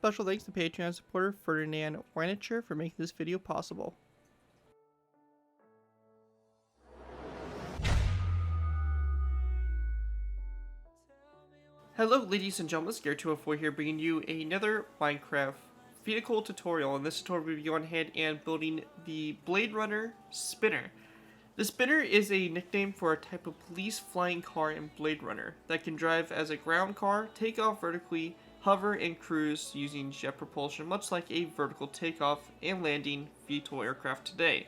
Special thanks to Patreon supporter Fernand Weinchter for making this video possible. Hello ladies and gentlemen, Zackary here bringing you another Minecraft vehicle tutorial. In this tutorial we'll be going ahead and building the Blade Runner Spinner. The Spinner is a nickname for a type of police flying car in Blade Runner that can drive as a ground car, take off vertically, hover, and cruise using jet propulsion, much like a vertical takeoff and landing VTOL aircraft today.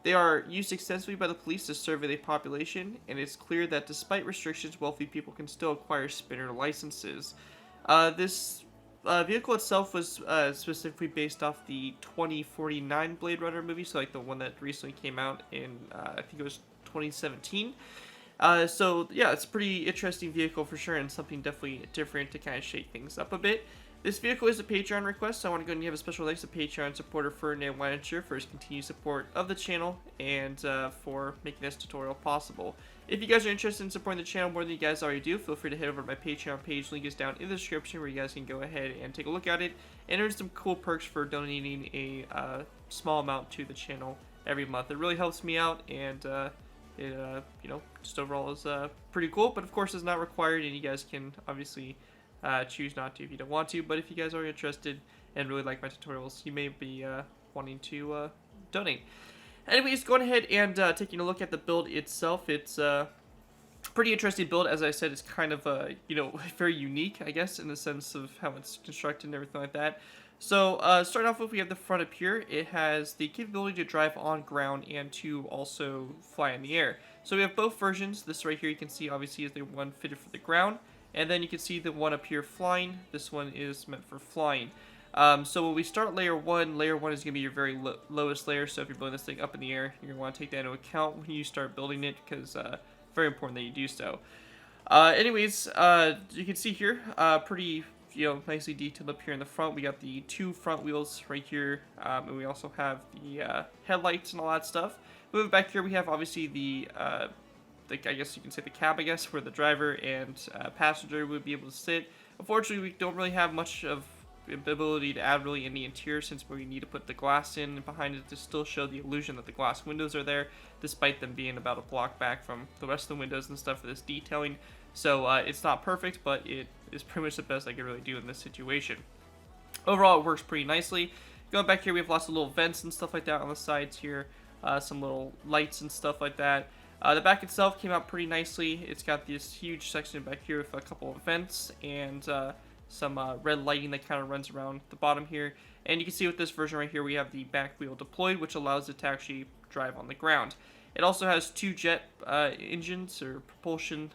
They are used extensively by the police to survey the population, and it's clear that despite restrictions, wealthy people can still acquire Spinner licenses. This vehicle itself was specifically based off the 2049 Blade Runner movie, so like the one that recently came out in, I think it was 2017. So yeah, it's a pretty interesting vehicle for sure, and something definitely different to kind of shake things up a bit. This vehicle is a Patreon request, so I want to go and give a special thanks to Patreon supporter Fernand Weinchter for his continued support of the channel and for making this tutorial possible. If you guys are interested in supporting the channel more than you guys already do, feel free to head over to my Patreon page. Link is down in the description where you guys can go ahead and take a look at it and earn some cool perks for donating a small amount to the channel every month. It really helps me out, and it you know, just overall is pretty cool. But of course, it's not required, and you guys can obviously choose not to if you don't want to, but if you guys are interested and really like my tutorials, you may be wanting to donate. Anyways, going ahead and taking a look at the build itself, it's a pretty interesting build. As I said, it's kind of you know, very unique, I guess, in the sense of how it's constructed and everything like that. So starting off with, we have the front up here. It has the capability to drive on ground and to also fly in the air. So we have both versions. This right here you can see obviously is the one fitted for the ground. And then you can see the one up here flying. This one is meant for flying. So when we start layer 1 is going to be your very lowest layer. So if you're building this thing up in the air, you're going to want to take that into account when you start building it, because very important that you do so. Anyways, you can see here, pretty, you know, nicely detailed up here in the front. We got the two front wheels right here, and we also have the headlights and all that stuff. Moving back here, we have obviously the I guess you can say the cab, I guess, where the driver and passenger would be able to sit. Unfortunately, we don't really have much of the ability to add really in the interior, since we need to put the glass in behind it to still show the illusion that the glass windows are there, despite them being about a block back from the rest of the windows and stuff for this detailing. So it's not perfect, but it is pretty much the best I could really do in this situation. Overall, it works pretty nicely. Going back here, we have lots of little vents and stuff like that on the sides here, some little lights and stuff like that. The back itself came out pretty nicely. It's got this huge section back here with a couple of vents and some red lighting that kind of runs around the bottom here. And you can see with this version right here, we have the back wheel deployed, which allows it to actually drive on the ground. It also has two jet engines or propulsion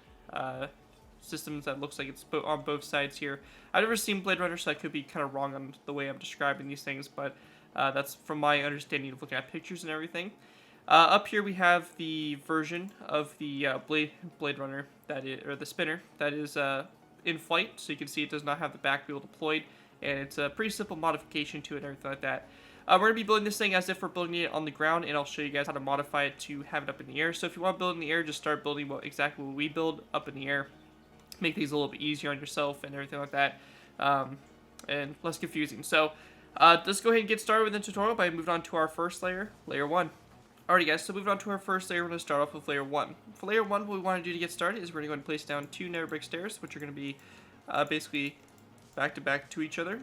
systems that looks like it's on both sides here. I've never seen Blade Runner, so I could be kind of wrong on the way I'm describing these things, but that's from my understanding of looking at pictures and everything. Up here we have the version of the Blade Runner or the Spinner that is in flight. So you can see it does not have the back wheel deployed, and it's a pretty simple modification to it and everything like that. We're going to be building this thing as if we're building it on the ground, and I'll show you guys how to modify it to have it up in the air. So if you want to build in the air, just start building exactly what we build up in the air. Make these a little bit easier on yourself and everything like that, and less confusing. So let's go ahead and get started with the tutorial by moving on to our first layer, layer 1. Alrighty guys, so moving on to our first layer, we're going to start off with layer 1. For layer 1, what we want to do to get started is we're going to go and place down two nether brick stairs, which are going to be basically back to back to each other,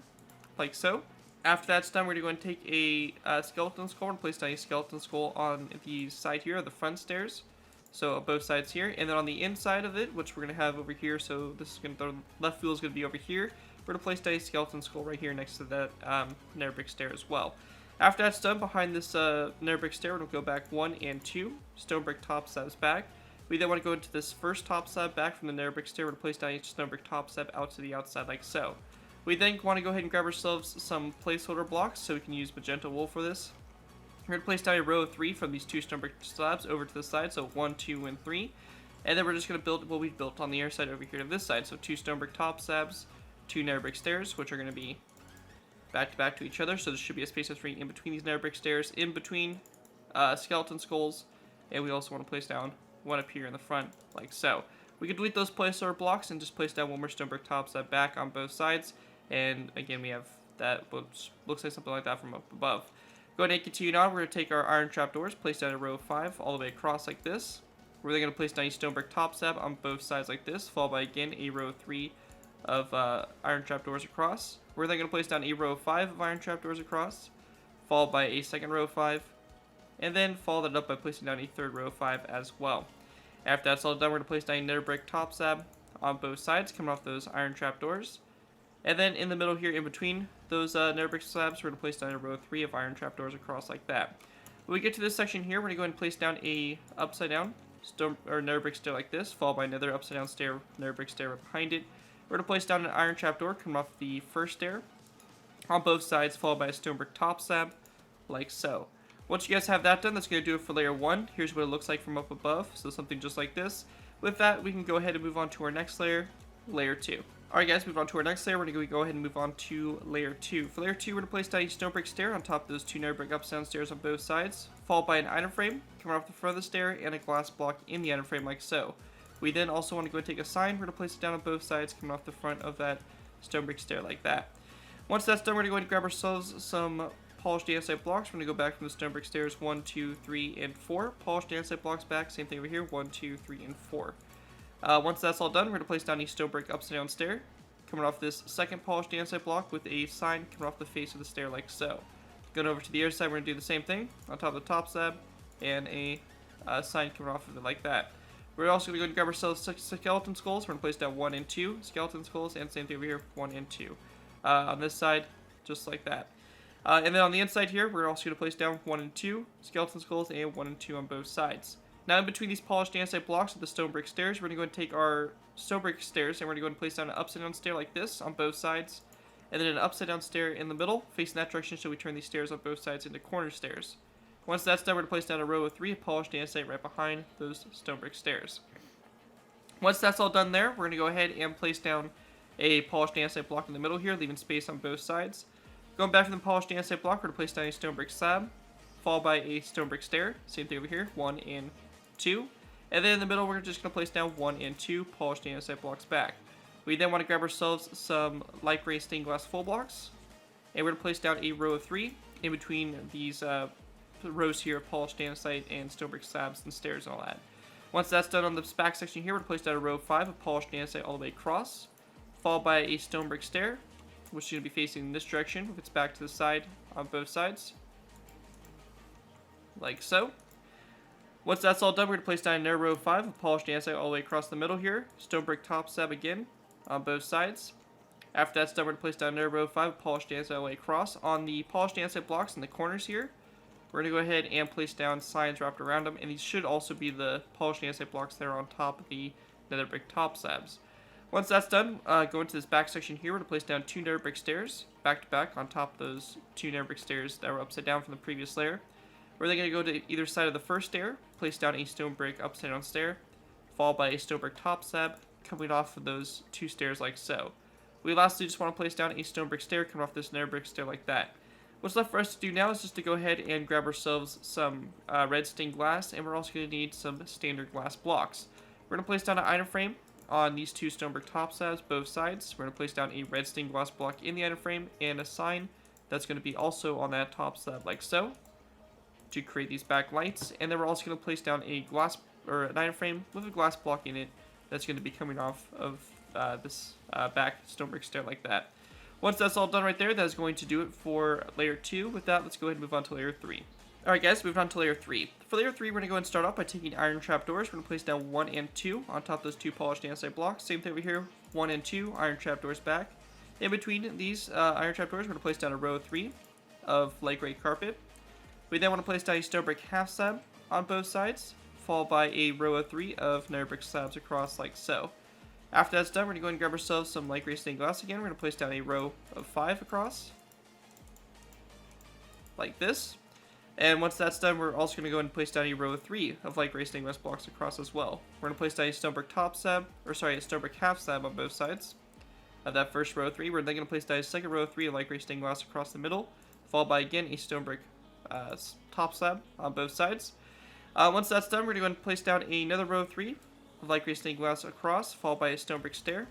like so. After that's done, we're going to take a skeleton skull and place down a skeleton skull on the side here, the front stairs. So on both sides here, and then on the inside of it, which we're going to have over here, so this is going to, the left wheel is going to be over here. We're going to place down a skeleton skull right here next to that nether brick stair as well. After that's done, behind this nether brick stair, we'll go back 1 and 2 stone brick top slabs back. We then want to go into this first top slab back from the nether brick stair. We're going to place down each stone brick top slab out to the outside like so. We then want to go ahead and grab ourselves some placeholder blocks so we can use magenta wool for this. We're going to place down a row of 3 from these two stone brick slabs over to the side, so 1, 2, and 3. And then we're just going to build what we've built on the air side over here to this side. So 2 stone brick top slabs, 2 nether brick stairs, which are going to be back to back to each other. So there should be a space of 3 in between these nether brick stairs, in between skeleton skulls. And we also want to place down one up here in the front, like so. We can delete those placeholder blocks and just place down one more stone brick top slab back on both sides. And again, we have that looks like something like that from up above. Go ahead and continue on. We're going to take our iron trapdoors, place down a row of 5 all the way across like this. We're then going to place down a stone brick top slab on both sides like this, followed by again a row of 3 of iron trapdoors across. We're then going to place down a row of 5 of iron trapdoors across, followed by a second row of 5, and then follow that up by placing down a third row of 5 as well. After that's all done, we're going to place down a nether brick top slab on both sides, coming off those iron trapdoors. And then in the middle here, in between those nether brick slabs, we're going to place down a row of 3 of iron trapdoors across like that. When we get to this section here, we're going to go ahead and place down a upside down stone or nether brick stair like this, followed by another upside down stair, nether brick stair right behind it. We're going to place down an iron trapdoor coming off the first stair on both sides, followed by a stone brick top slab like so. Once you guys have that done, that's going to do it for layer 1. Here's what it looks like from up above, so something just like this. With that, we can go ahead and move on to our next layer, layer 2. Alright guys, move on to our next layer. We're going to go ahead and move on to layer 2. For layer 2, we're going to place down a stone brick stair on top of those 2 nether brick upside down stairs on both sides, followed by an item frame coming off the front of the stair and a glass block in the item frame like so. We then also want to go and take a sign. We're going to place it down on both sides coming off the front of that stone brick stair like that. Once that's done, we're going to go ahead and grab ourselves some polished andesite blocks. We're going to go back from the stone brick stairs 1, 2, 3, and 4. Polished andesite blocks back, same thing over here, 1, 2, 3, and 4. Once that's all done, we're going to place down a stone brick upside down stair coming off this second polished andesite block with a sign coming off the face of the stair like so. Going over to the other side, we're going to do the same thing on top of the top slab and a sign coming off of it like that. We're also going to go and grab ourselves 6 skeleton skulls. We're going to place down 1 and 2 skeleton skulls, and same thing over here, 1 and 2. On this side, just like that. And then on the inside here, we're also going to place down 1 and 2 skeleton skulls and 1 and 2 on both sides. Now in between these polished andesite blocks with the stone brick stairs, we're going to go and take our stone brick stairs and we're going to go and place down an upside down stair like this on both sides. And then an upside down stair in the middle, facing that direction, so we turn these stairs on both sides into corner stairs. Once that's done, we're going to place down a row of 3 of polished andesite right behind those stone brick stairs. Once that's all done there, we're going to go ahead and place down a polished andesite block in the middle here, leaving space on both sides. Going back from the polished andesite block, we're going to place down a stone brick slab, followed by a stone brick stair. Same thing over here, 1 and 2. And then in the middle, we're just going to place down 1 and 2 polished andesite blocks back. We then want to grab ourselves some light gray stained glass full blocks, and we're going to place down a row of 3 in between these rows here of polished andesite and stone brick slabs and stairs and all that. Once that's done on this back section here, we're going to place down a row of 5 of polished andesite all the way across, followed by a stone brick stair, which is going to be facing in this direction with its back to the side on both sides, like so. Once that's all done, we're going to place down another row of 5 of polished andesite all the way across the middle here, stone brick top slab again on both sides. After that's done, we're going to place down another row of 5 of polished andesite all the way across. On the polished andesite blocks in the corners here, we're going to go ahead and place down signs wrapped around them, and these should also be the polished andesite blocks that are on top of the nether brick top slabs. Once that's done, go into this back section here. We're going to place down 2 nether brick stairs, back to back, on top of those 2 nether brick stairs that were upside down from the previous layer. We're then going to go to either side of the first stair, place down a stone brick upside down stair, followed by a stone brick top slab, coming off of those 2 stairs like so. We lastly just want to place down a stone brick stair coming off this nether brick stair like that. What's left for us to do now is just to go ahead and grab ourselves some red stained glass, and we're also going to need some standard glass blocks. We're going to place down an item frame on these 2 stone brick top slabs, both sides. We're going to place down a red stained glass block in the item frame and a sign that's going to be also on that top slab like so, to create these back lights. And then we're also going to place down a glass or an item frame with a glass block in it that's going to be coming off of this back stone brick stair like that. Once that's all done right there, that is going to do it for layer 2. With that, let's go ahead and move on to layer 3. Alright guys, moving on to layer 3. For layer 3, we're going to go and start off by taking iron trapdoors. We're going to place down 1 and 2 on top of those 2 polished andesite blocks. Same thing over here, 1 and 2 iron trapdoors back. In between these iron trapdoors, we're going to place down a row of 3 of light gray carpet. We then want to place down a stone brick half slab on both sides, followed by a row of 3 of nether brick slabs across like so. After that's done, we're going to go and grab ourselves some light gray stained glass again. We're going to place down a row of 5 across, like this. And once that's done, we're also going to go and place down a row of 3 of light gray stained glass blocks across as well. We're going to place down a stone brick top slab, or sorry, a stone brick half slab on both sides of that first row of 3. We're then going to place down a second row of 3 of light gray stained glass across the middle, followed by again a stone brick top slab on both sides. Once that's done, we're going to place down another row of 3 of light gray stained glass across, followed by a stone brick stair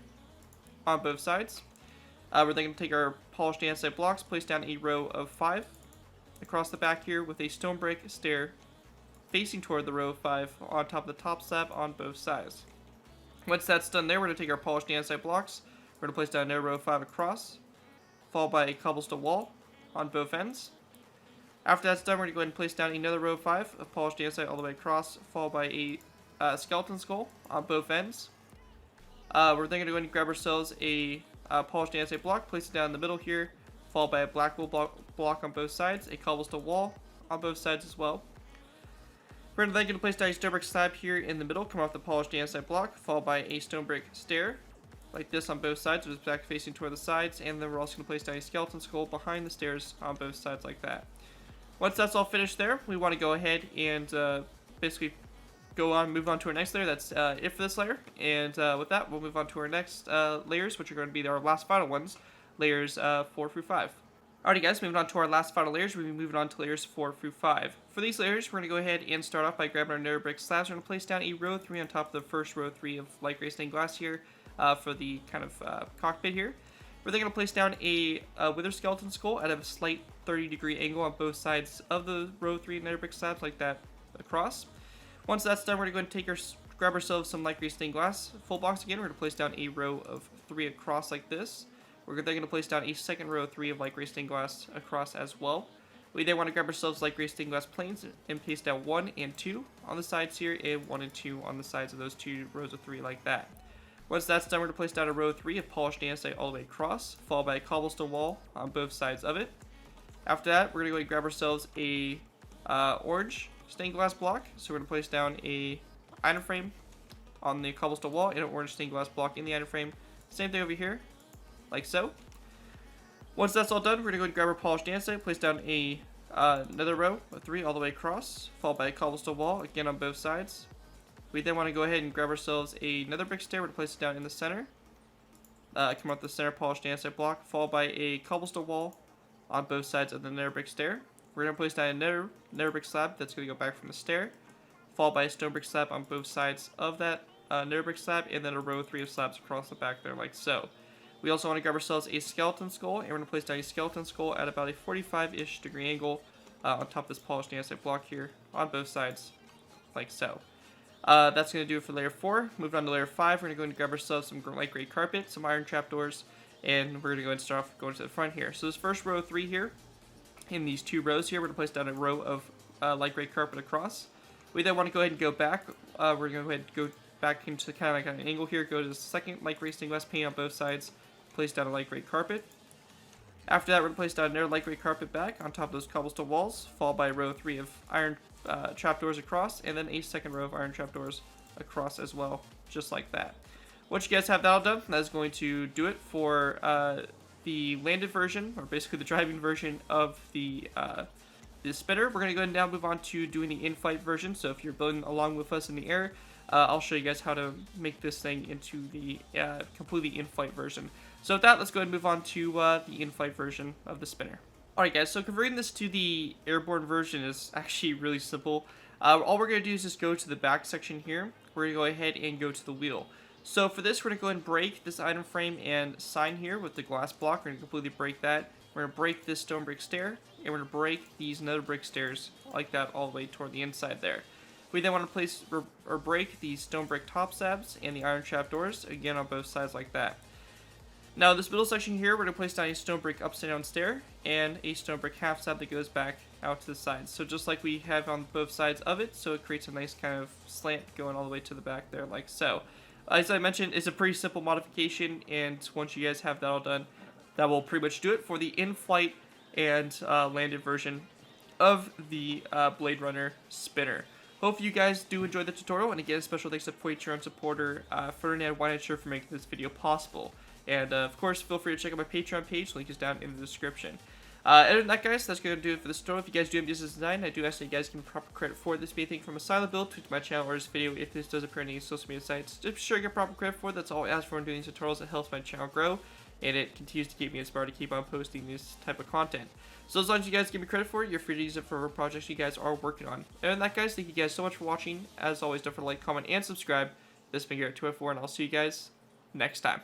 on both sides. We're then going to take our polished andesite blocks, place down a row of 5 across the back here with a stone brick stair facing toward the row of 5 on top of the top slab on both sides. Once that's done there, we're going to take our polished andesite blocks, we're going to place down another row of 5 across, followed by a cobblestone wall on both ends. After that's done, we're going to go ahead and place down another row of 5 of polished andesite all the way across, followed by a skeleton skull on both ends. We're then going to go ahead and grab ourselves a polished andesite block, place it down in the middle here, followed by a black wool block on both sides, a cobblestone wall on both sides as well. We're then going to place down a stone brick slab here in the middle, come off the polished andesite block, followed by a stone brick stair, like this on both sides, with its back facing toward the sides, and then we're also going to place down a skeleton skull behind the stairs on both sides like that. Once that's all finished there, we want to go ahead and basically move on to our next layer. That's it for this layer, and with that, we'll move on to our next layers, which are going to be our last final ones, layers 4 through 5. Alrighty guys, moving on to our last final layers, we'll be moving on to layers 4 through 5. For these layers, we're going to go ahead and start off by grabbing our nether brick slabs. We're going to place down a row 3 on top of the first row 3 of light gray stained glass here for the kind of cockpit here. We're then going to place down a wither skeleton skull at a slight 30-degree angle on both sides of the row 3 nether brick slabs like that across. Once that's done, we're going to grab ourselves some light gray stained glass full blocks again. We're going to place down a row of 3 across like this. We're then going to place down a second row of 3 of light gray stained glass across as well. We then want to grab ourselves light gray stained glass planes and paste down 1 and 2 on the sides here, and 1 and 2 on the sides of those 2 rows of 3 like that. Once that's done, we're going to place down a row of 3 of polished andesite all the way across, followed by a cobblestone wall on both sides of it. After that, we're going to go and grab ourselves a orange stained glass block. So we're going to place down a iron frame on the cobblestone wall and an orange stained glass block in the iron frame. Same thing over here, like so. Once that's all done, we're going to go and grab our polished andesite, place down another row of 3 all the way across, followed by a cobblestone wall, again on both sides. We then want to go ahead and grab ourselves another brick stair. We're going to place it down in the center. Come up the center polished andesite block, followed by a cobblestone wall on both sides of the nether brick stair. We're going to place down another nether brick slab that's going to go back from the stair, followed by a stone brick slab on both sides of that nether brick slab, and then a row of 3 of slabs across the back there like so. We also want to grab ourselves a skeleton skull, and we're going to place down a skeleton skull at about a 45-ish degree angle on top of this polished andesite block here on both sides, like so. That's going to do it for layer 4. Moving on to layer 5, we're going to go and grab ourselves some light gray carpet, some iron trapdoors, and we're going to go and start off going to the front here. So this first row of 3 here, in these 2 rows here, we're going to place down a row of light gray carpet across. We then want to go ahead and go back. We're going to go ahead and go back into kind of like an angle here, go to the second light gray stained glass pane on both sides, place down a light gray carpet. After that, we're going to place down another light gray carpet back on top of those cobblestone walls, followed by a row of 3 of iron trapdoors across, and then a second row of iron trapdoors across as well, just like that. Once you guys have that all done, that is going to do it for the landed version, or basically the driving version of the spinner. We're going to go ahead and now move on to doing the in-flight version. So if you're building along with us in the air, I'll show you guys how to make this thing into the completely in-flight version. So with that, let's go ahead and move on to the in-flight version of the spinner. Alright guys, so converting this to the airborne version is actually really simple. All we're going to do is just go to the back section here. We're going to go ahead and go to the wheel. So for this, we're going to go ahead and break this item frame and sign here with the glass block. We're going to completely break that. We're going to break this stone brick stair, and we're going to break these nether brick stairs like that all the way toward the inside there. We then want to place or break these stone brick top slabs and the iron trapdoors, again on both sides like that. Now this middle section here, we're going to place down a stone brick upside down stair and a stone brick half slab that goes back out to the sides. So just like we have on both sides of it, so it creates a nice kind of slant going all the way to the back there like so. As I mentioned, it's a pretty simple modification, and once you guys have that all done, that will pretty much do it for the in-flight and landed version of the Blade Runner spinner. Hope you guys do enjoy the tutorial, and again, special thanks to Patreon supporter Fernand Weinchter for making this video possible. And of course, feel free to check out my Patreon page, link is down in the description. Other than that, guys, that's going to do it for this tutorial. If you guys do have this design, I do ask that you guys give me proper credit for it. This be anything from a silent build to my channel or this video. If this does appear on any social media sites, just be sure to get proper credit for it. That's all I ask for in doing these tutorials. It helps my channel grow, and it continues to keep me inspired to keep on posting this type of content. So as long as you guys give me credit for it, you're free to use it for projects you guys are working on. Other than that, guys, thank you guys so much for watching. As always, don't forget to like, comment, and subscribe. This has been Garrett204, and I'll see you guys next time.